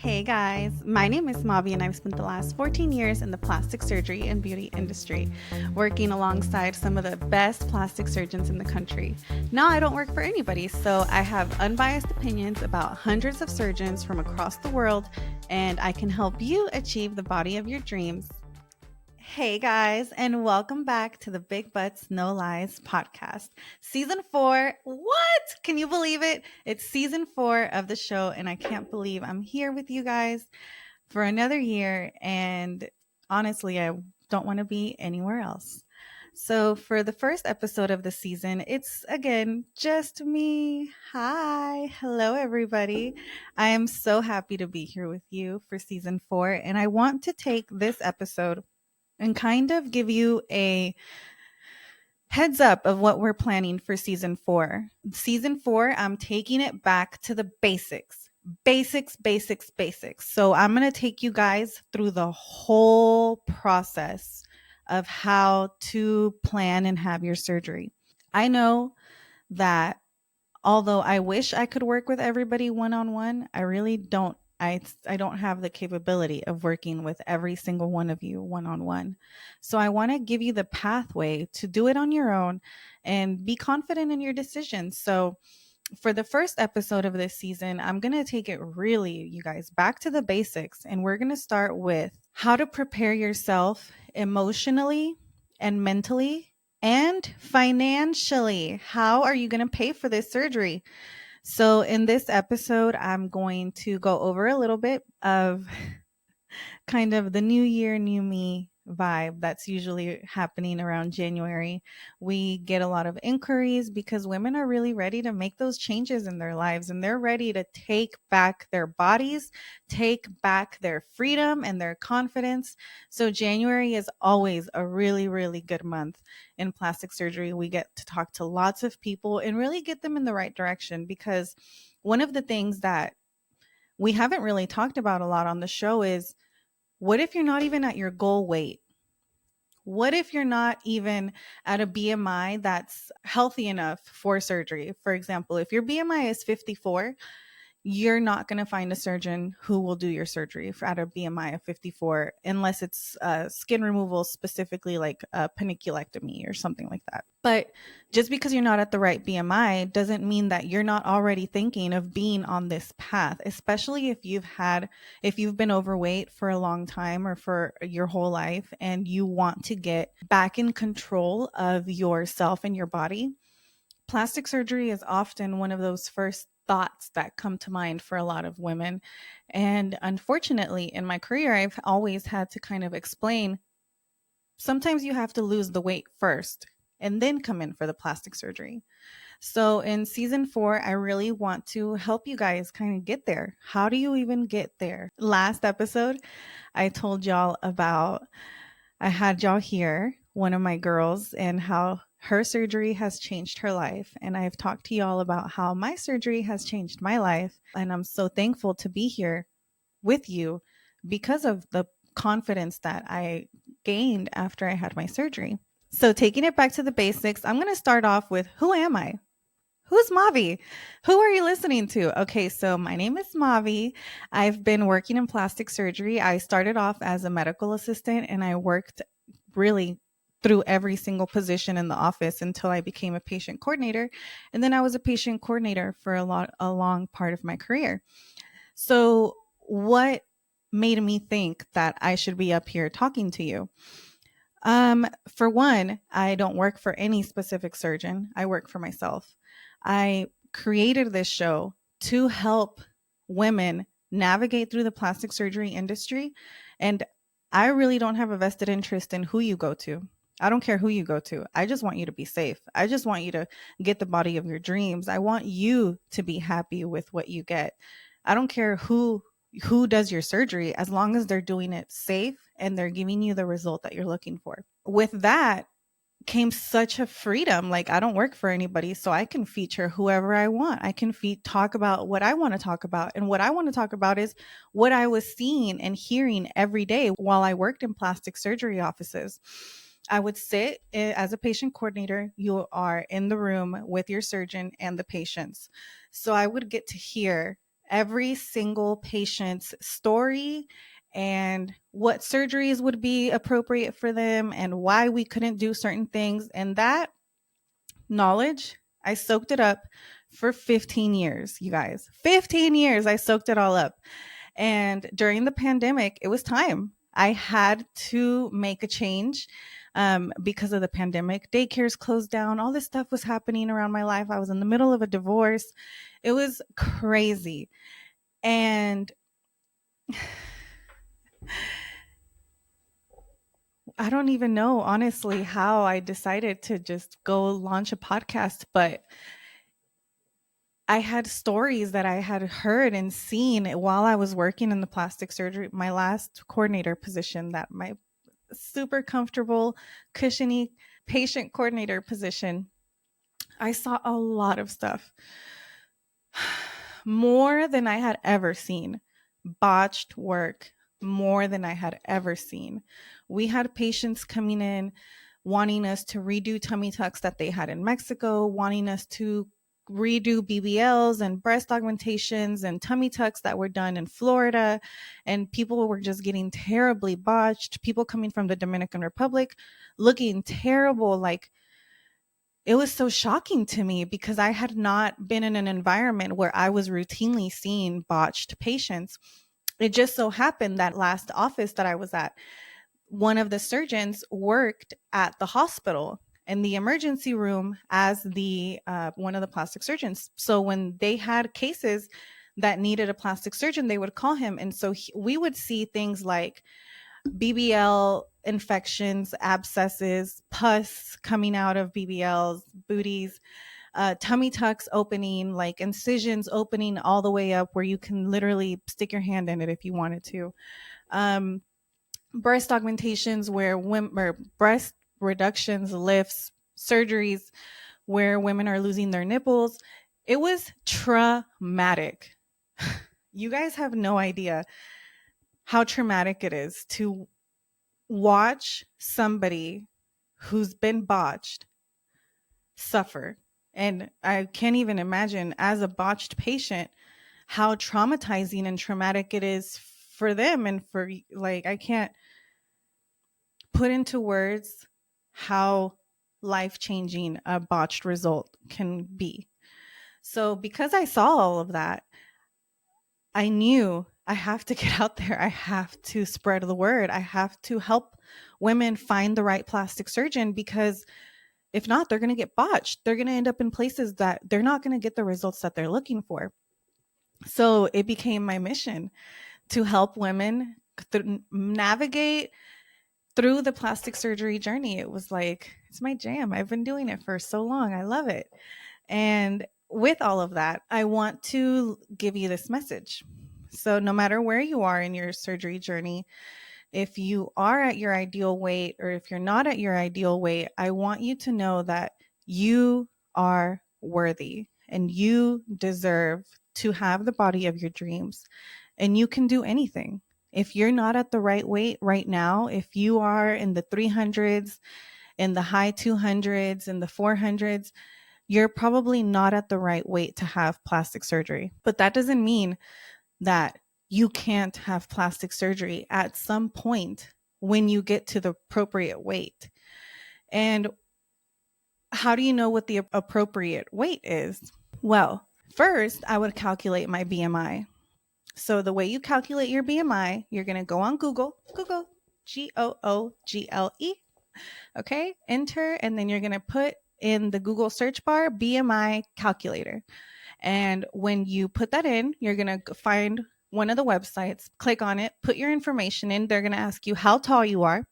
Hey guys, my name is Mavi and I've spent the last 14 years in the plastic surgery and beauty industry, working alongside some of the best plastic surgeons in the country. Now I don't work for anybody, so I have unbiased opinions about hundreds of surgeons from across the world, and I can help you achieve the body of your dreams. Hey guys, and welcome back to the Big Butts No Lies podcast. Season 4. What? Can you believe it? It's season 4 of the show, and I can't believe I'm here with you guys for another year. And honestly, I don't want to be anywhere else. So, for the first episode of the season, it's again just me. Hi. Hello, everybody. I am so happy to be here with you for season 4, and I want to take this episode and kind of give you a heads up of what we're planning for season 4. Season 4, I'm taking it back to the basics. Basics. So I'm going to take you guys through the whole process of how to plan and have your surgery. I know that although I wish I could work with everybody one on one, I really don't. I don't have the capability of working with every single one of you one on one. So I want to give you the pathway to do it on your own and be confident in your decisions. So for the first episode of this season, I'm going to take it really, you guys, back to the basics. And we're going to start with how to prepare yourself emotionally and mentally and financially. How are you going to pay for this surgery? So, in this episode, I'm going to go over a little bit of kind of the new year, new me vibe that's usually happening around January. We get a lot of inquiries because women are really ready to make those changes in their lives and they're ready to take back their bodies, take back their freedom and their confidence. So, January is always a really, really good month in plastic surgery. We get to talk to lots of people and really get them in the right direction because one of the things that we haven't really talked about a lot on the show is what if you're not even at your goal weight? What if you're not even at a BMI that's healthy enough for surgery? For example, if your BMI is 54, you're not going to find a surgeon who will do your surgery at a BMI of 54 unless it's skin removal, specifically like a paniculectomy or something like that. But just because you're not at the right BMI doesn't mean that you're not already thinking of being on this path, especially if you've been overweight for a long time or for your whole life and you want to get back in control of yourself and your body. Plastic surgery is often one of those first thoughts that come to mind for a lot of women. And unfortunately, in my career, I've always had to kind of explain sometimes you have to lose the weight first and then come in for the plastic surgery. So in season 4, I really want to help you guys kind of get there. How do you even get there? Last episode, I told y'all about, I had y'all hear one of my girls and how her surgery has changed her life. And I've talked to y'all about how my surgery has changed my life. And I'm so thankful to be here with you because of the confidence that I gained after I had my surgery. So taking it back to the basics, I'm going to start off with who am I? Who's Mavi? Who are you listening to? Okay, so my name is Mavi. I've been working in plastic surgery. I started off as a medical assistant and I worked really through every single position in the office until I became a patient coordinator. And then I was a patient coordinator for a long part of my career. So what made me think that I should be up here talking to you? For one, I don't work for any specific surgeon. I work for myself. I created this show to help women navigate through the plastic surgery industry. And I really don't have a vested interest in who you go to. I don't care who you go to. I just want you to be safe. I just want you to get the body of your dreams. I want you to be happy with what you get. I don't care who does your surgery as long as they're doing it safe and they're giving you the result that you're looking for. With that came such a freedom. Like, I don't work for anybody, so I can feature whoever I want. I can talk about what I want to talk about. And what I want to talk about is what I was seeing and hearing every day while I worked in plastic surgery offices. I would sit as a patient coordinator. You are in the room with your surgeon and the patients. So I would get to hear every single patient's story and what surgeries would be appropriate for them and why we couldn't do certain things. And that knowledge, I soaked it up for 15 years, you guys. 15 years, I soaked it all up. And during the pandemic, it was time. I had to make a change because of the pandemic. Daycares closed down. All this stuff was happening around my life. I was in the middle of a divorce. It was crazy. And I don't even know, honestly, how I decided to just go launch a podcast, but I had stories that I had heard and seen while I was working in the plastic surgery, my last coordinator position, that my super comfortable, cushiony patient coordinator position. I saw a lot of stuff, more than I had ever seen. Botched work, more than I had ever seen. We had patients coming in wanting us to redo tummy tucks that they had in Mexico, wanting us to redo BBLs and breast augmentations and tummy tucks that were done in Florida. And people were just getting terribly botched. People coming from the Dominican Republic looking terrible. Like, it was so shocking to me because I had not been in an environment where I was routinely seeing botched patients. It just so happened that last office that I was at, one of the surgeons worked at the hospital in the emergency room as the one of the plastic surgeons. So when they had cases that needed a plastic surgeon, they would call him. And so we would see things like BBL infections, abscesses, pus coming out of BBLs, booties, tummy tucks opening, like incisions opening all the way up where you can literally stick your hand in it if you wanted to. Breast augmentations where women, or breast reductions, lifts, surgeries where women are losing their nipples. It was traumatic. You guys have no idea how traumatic it is to watch somebody who's been botched suffer. And I can't even imagine, as a botched patient, how traumatizing and traumatic it is for them. And for, like, I can't put into words how life changing a botched result can be. So, because I saw all of that, I knew I have to get out there. I have to spread the word. I have to help women find the right plastic surgeon, because if not, they're going to get botched. They're going to end up in places that they're not going to get the results that they're looking for. So it became my mission to help women navigate through the plastic surgery journey. It was like, it's my jam. I've been doing it for so long. I love it. And with all of that, I want to give you this message. So no matter where you are in your surgery journey, if you are at your ideal weight or if you're not at your ideal weight, I want you to know that you are worthy and you deserve to have the body of your dreams, and you can do anything. If you're not at the right weight right now, if you are in the 300s, in the high 200s, in the 400s, you're probably not at the right weight to have plastic surgery. But that doesn't mean that you can't have plastic surgery at some point when you get to the appropriate weight. And how do you know what the appropriate weight is? Well, first, I would calculate my BMI. So the way you calculate your BMI, you're going to go on Google, Google, okay, enter, and then you're going to put in the Google search bar BMI calculator. And when you put that in, you're going to find one of the websites, click on it, put your information in. They're going to ask you how tall you are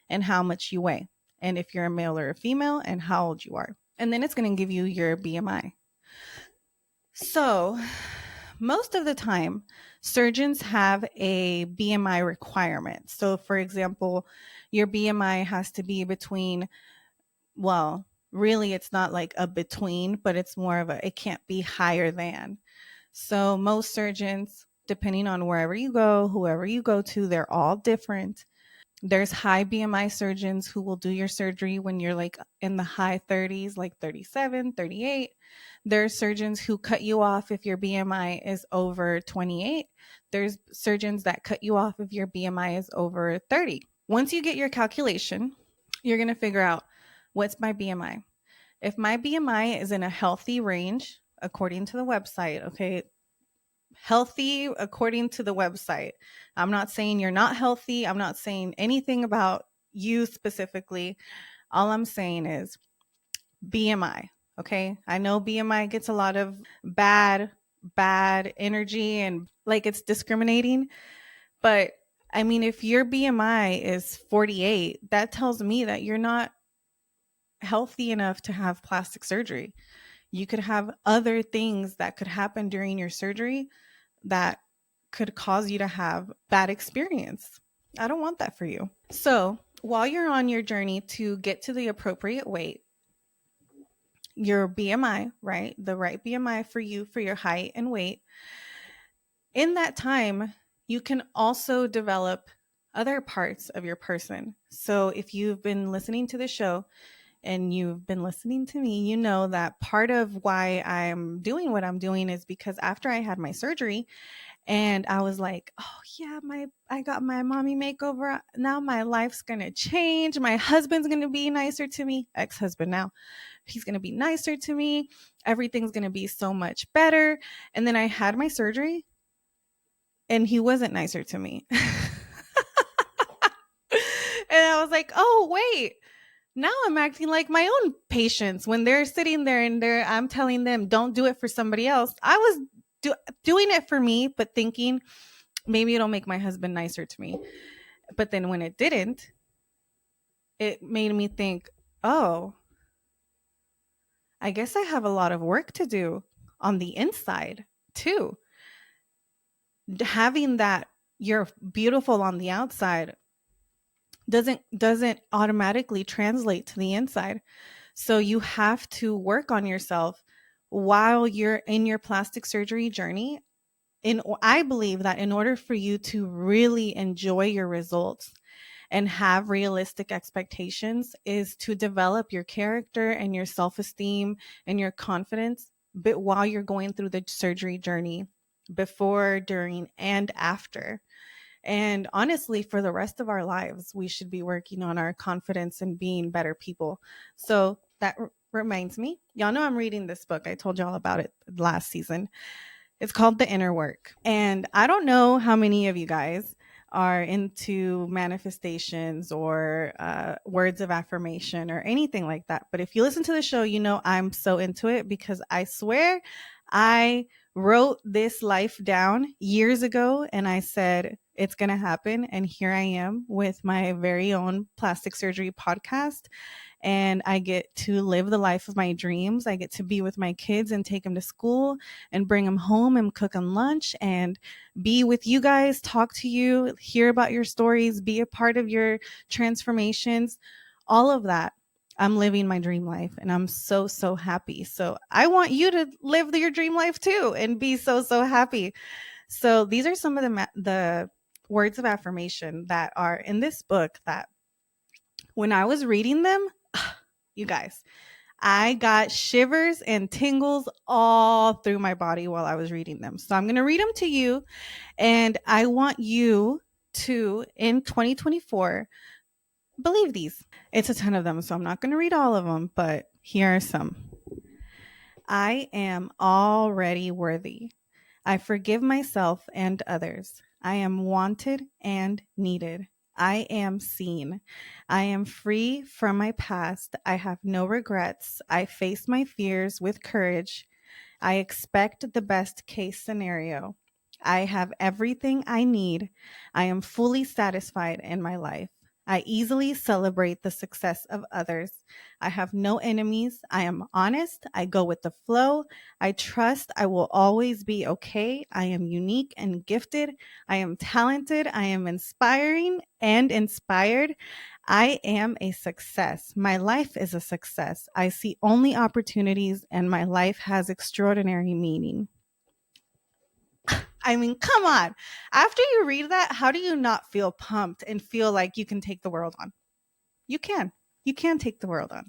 and how much you weigh, and if you're a male or a female, and how old you are. And then it's going to give you your BMI. So most of the time, surgeons have a BMI requirement. So for example, your BMI has to be between, well, really it's not like a between, but it's more of a, it can't be higher than. So most surgeons, depending on wherever you go, whoever you go to, they're all different. There's high BMI surgeons who will do your surgery when you're like in the high 30s, like 37, 38. There's surgeons who cut you off if your BMI is over 28. There's surgeons that cut you off if your BMI is over 30. Once you get your calculation, you're going to figure out, what's my BMI? If my BMI is in a healthy range, according to the website, okay, healthy according to the website. I'm not saying you're not healthy. I'm not saying anything about you specifically. All I'm saying is BMI. Okay. I know BMI gets a lot of bad energy and like it's discriminating. But I mean, if your BMI is 48, that tells me that you're not healthy enough to have plastic surgery. You could have other things that could happen during your surgery that could cause you to have bad experience. I don't want that for you. So, while you're on your journey to get to the appropriate weight, your BMI, right? The right BMI for you, for your height and weight, in that time, you can also develop other parts of your person. So, if you've been listening to the show and you've been listening to me, you know that part of why I'm doing what I'm doing is because after I had my surgery, and I was like, oh yeah, I got my mommy makeover. Now my life's gonna change. My husband's gonna be nicer to me. Ex-husband now. He's gonna be nicer to me. Everything's gonna be so much better. And then I had my surgery and he wasn't nicer to me. And I was like, oh wait. Now I'm acting like my own patients when they're sitting there and I'm telling them don't do it for somebody else. I was doing it for me, but thinking maybe it'll make my husband nicer to me. But then when it didn't, it made me think, oh, I guess I have a lot of work to do on the inside too. Having that you're beautiful on the outside doesn't automatically translate to the inside. So you have to work on yourself while you're in your plastic surgery journey. I believe that in order for you to really enjoy your results and have realistic expectations is to develop your character and your self-esteem and your confidence, but while you're going through the surgery journey, before, during, and after. And honestly, for the rest of our lives, we should be working on our confidence and being better people. So that reminds me, y'all know I'm reading this book. I told y'all about it last season. It's called The Inner Work. And I don't know how many of you guys are into manifestations or words of affirmation or anything like that. But if you listen to the show, you know I'm so into it because I swear I wrote this life down years ago and I said, it's going to happen. And here I am with my very own plastic surgery podcast. And I get to live the life of my dreams. I get to be with my kids and take them to school and bring them home and cook them lunch and be with you guys, talk to you, hear about your stories, be a part of your transformations, all of that. I'm living my dream life and I'm so, so happy. So I want you to live your dream life too and be so, so happy. So these are some of the words of affirmation that are in this book that when I was reading them, you guys, I got shivers and tingles all through my body while I was reading them. So I'm going to read them to you. And I want you to, in 2024, believe these. It's a ton of them, so I'm not going to read all of them, but here are some. I am already worthy. I forgive myself and others. I am wanted and needed. I am seen. I am free from my past. I have no regrets. I face my fears with courage. I expect the best case scenario. I have everything I need. I am fully satisfied in my life. I easily celebrate the success of others. I have no enemies. I am honest. I go with the flow. I trust I will always be okay. I am unique and gifted. I am talented. I am inspiring and inspired. I am a success. My life is a success. I see only opportunities and my life has extraordinary meaning. I mean, come on. After you read that, how do you not feel pumped and feel like you can take the world on? You can. You can take the world on.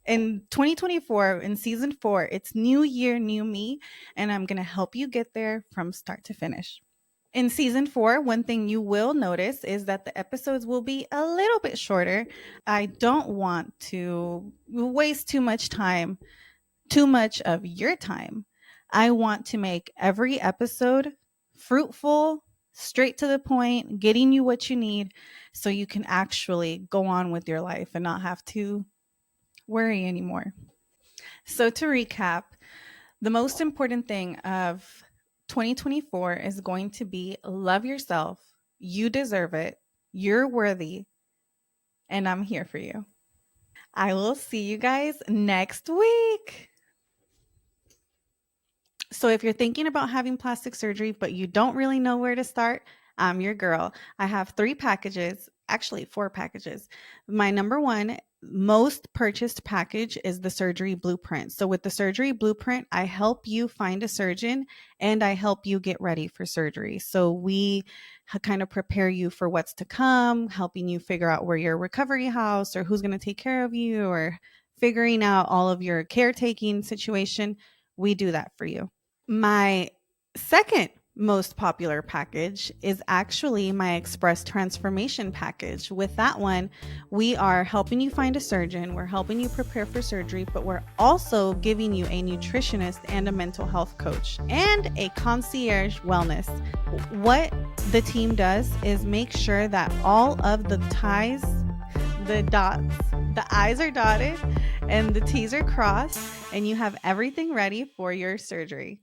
In 2024, in season 4, it's new year, new me, and I'm going to help you get there from start to finish. In season 4, one thing you will notice is that the episodes will be a little bit shorter. I don't want to waste too much of your time. I want to make every episode fruitful, straight to the point, getting you what you need so you can actually go on with your life and not have to worry anymore. So, to recap, the most important thing of 2024 is going to be love yourself. You deserve it. You're worthy. And I'm here for you. I will see you guys next week. So, if you're thinking about having plastic surgery, but you don't really know where to start, I'm your girl. I have 3 packages, actually 4 packages. My number one most purchased package is the surgery blueprint. So, with the surgery blueprint, I help you find a surgeon and I help you get ready for surgery. So, we kind of prepare you for what's to come, helping you figure out where your recovery house or who's going to take care of you or figuring out all of your caretaking situation. We do that for you. My second most popular package is actually my Express Transformation package. With that one, we are helping you find a surgeon, we're helping you prepare for surgery, but we're also giving you a nutritionist and a mental health coach and a concierge wellness. What the team does is make sure that all of the T's, the dots, the I's are dotted, and the T's are crossed, and you have everything ready for your surgery.